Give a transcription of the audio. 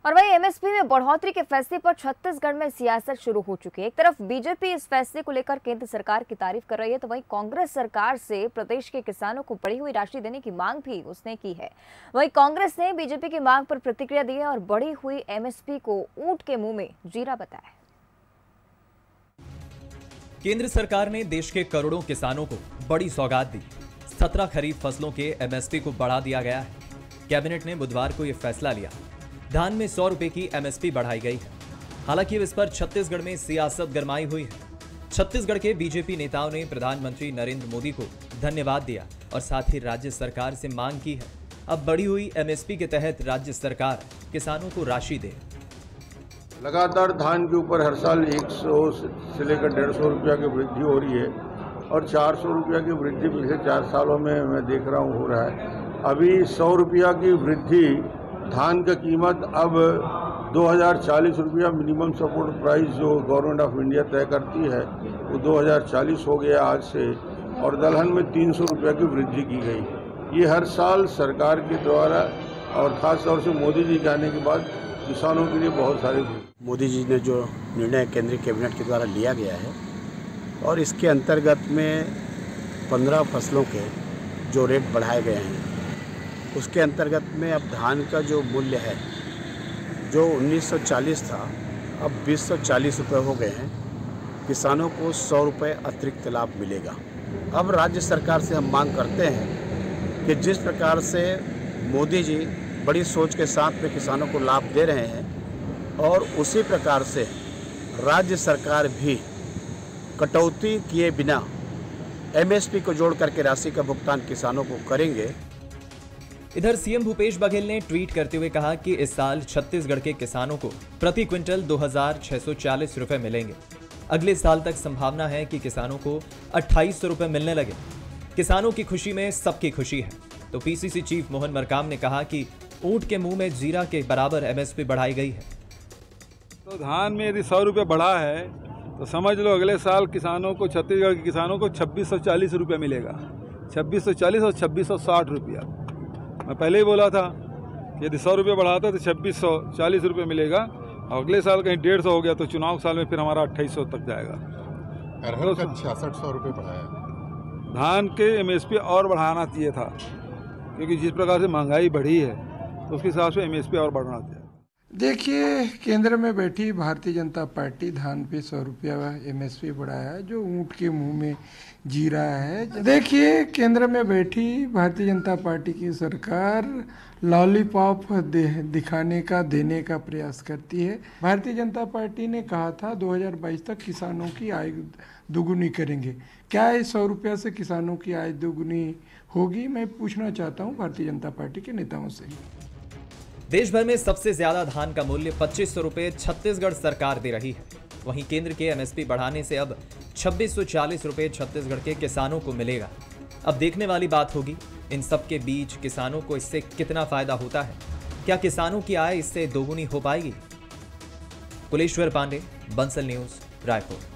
और वहीं एमएसपी में बढ़ोतरी के फैसले पर छत्तीसगढ़ में सियासत शुरू हो चुकी है। एक तरफ बीजेपी इस फैसले को लेकर केंद्र सरकार की तारीफ कर रही है, तो वहीं कांग्रेस सरकार से प्रदेश के किसानों को बढ़ी हुई राशि देने की मांग भी उसने की है। वहीं कांग्रेस ने बीजेपी की मांग पर प्रतिक्रिया दी है और बढ़ी हुई एमएसपी को ऊंट के मुंह में जीरा बताया। केंद्र सरकार ने देश के करोड़ों किसानों को बड़ी सौगात दी। 17 खरीफ फसलों के एमएसपी को बढ़ा दिया गया है। कैबिनेट ने बुधवार को यह फैसला लिया। धान में 100 रुपए की एमएसपी बढ़ाई गई है। हालांकि इस पर छत्तीसगढ़ में सियासत गरमाई हुई है। छत्तीसगढ़ के बीजेपी नेताओं ने प्रधानमंत्री नरेंद्र मोदी को धन्यवाद दिया और साथ ही राज्य सरकार से मांग की है अब बढ़ी हुई एमएसपी के तहत राज्य सरकार किसानों को राशि दे। लगातार धान के ऊपर हर साल 100 से लेकर 150 रुपया की वृद्धि हो रही है और 400 रुपया की वृद्धि पिछले 4 सालों में मैं देख रहा हूँ हो रहा है। अभी 100 रुपया की वृद्धि, धान का कीमत अब 2040 रुपया मिनिमम सपोर्ट प्राइस जो गवर्नमेंट ऑफ इंडिया तय करती है वो 2040 हो गया आज से, और दलहन में 300 रुपया की वृद्धि की गई। ये हर साल सरकार के द्वारा और ख़ास तौर से मोदी जी के आने के बाद किसानों के लिए बहुत सारे। मोदी जी ने जो निर्णय केंद्रीय कैबिनेट के द्वारा लिया गया है और इसके अंतर्गत में 15 फसलों के जो रेट बढ़ाए गए हैं, उसके अंतर्गत में अब धान का जो मूल्य है जो 1940 था अब 2040 रुपये हो गए हैं। किसानों को 100 रुपये अतिरिक्त लाभ मिलेगा। अब राज्य सरकार से हम मांग करते हैं कि जिस प्रकार से मोदी जी बड़ी सोच के साथ में किसानों को लाभ दे रहे हैं और उसी प्रकार से राज्य सरकार भी कटौती किए बिना एमएसपी को जोड़ करके राशि का भुगतान किसानों को करेंगे। इधर सीएम भूपेश बघेल ने ट्वीट करते हुए कहा कि इस साल छत्तीसगढ़ के किसानों को प्रति क्विंटल 2640 रुपए मिलेंगे। अगले साल तक संभावना है कि किसानों को 2800 रुपए मिलने लगे। किसानों की खुशी में सबकी खुशी है। तो पीसीसी चीफ मोहन मरकाम ने कहा कि ऊंट के मुंह में जीरा के बराबर एमएसपी बढ़ाई गई है। तो धान में यदि 100 रुपये बढ़ा है तो समझ लो अगले साल किसानों को, छत्तीसगढ़ के किसानों को 2640 रुपये मिलेगा। 2640 और 2660 रुपया। मैं पहले ही बोला था कि यदि 100 रुपये बढ़ाता तो 2640 रुपये मिलेगा और अगले साल कहीं 150 हो गया तो चुनाव साल में फिर हमारा 2800 तक जाएगा। अरहर का 6600 रुपये बढ़ाया। धान के एमएसपी और बढ़ाना चाहिए था, क्योंकि जिस प्रकार से महंगाई बढ़ी है तो उसके हिसाब से एमएसपी और बढ़ना चाहिए। देखिए, केंद्र में बैठी भारतीय जनता पार्टी धान पे 100 रुपया एमएसपी बढ़ाया है, जो ऊंट के मुंह में जीरा है। देखिए, केंद्र में बैठी भारतीय जनता पार्टी की सरकार लॉलीपॉप दिखाने का, देने का प्रयास करती है। भारतीय जनता पार्टी ने कहा था 2022 तक किसानों की आय दोगुनी करेंगे। क्या इस 100 रुपया से किसानों की आय दोगुनी होगी? मैं पूछना चाहता हूँ भारतीय जनता पार्टी के नेताओं से। देश भर में सबसे ज्यादा धान का मूल्य 2500 रुपए छत्तीसगढ़ सरकार दे रही है। वहीं केंद्र के एमएसपी बढ़ाने से अब 2640 रुपए छत्तीसगढ़ के किसानों को मिलेगा। अब देखने वाली बात होगी इन सब के बीच किसानों को इससे कितना फायदा होता है। क्या किसानों की आय इससे दोगुनी हो पाएगी? कुलेश्वर पांडे, बंसल न्यूज, रायपुर।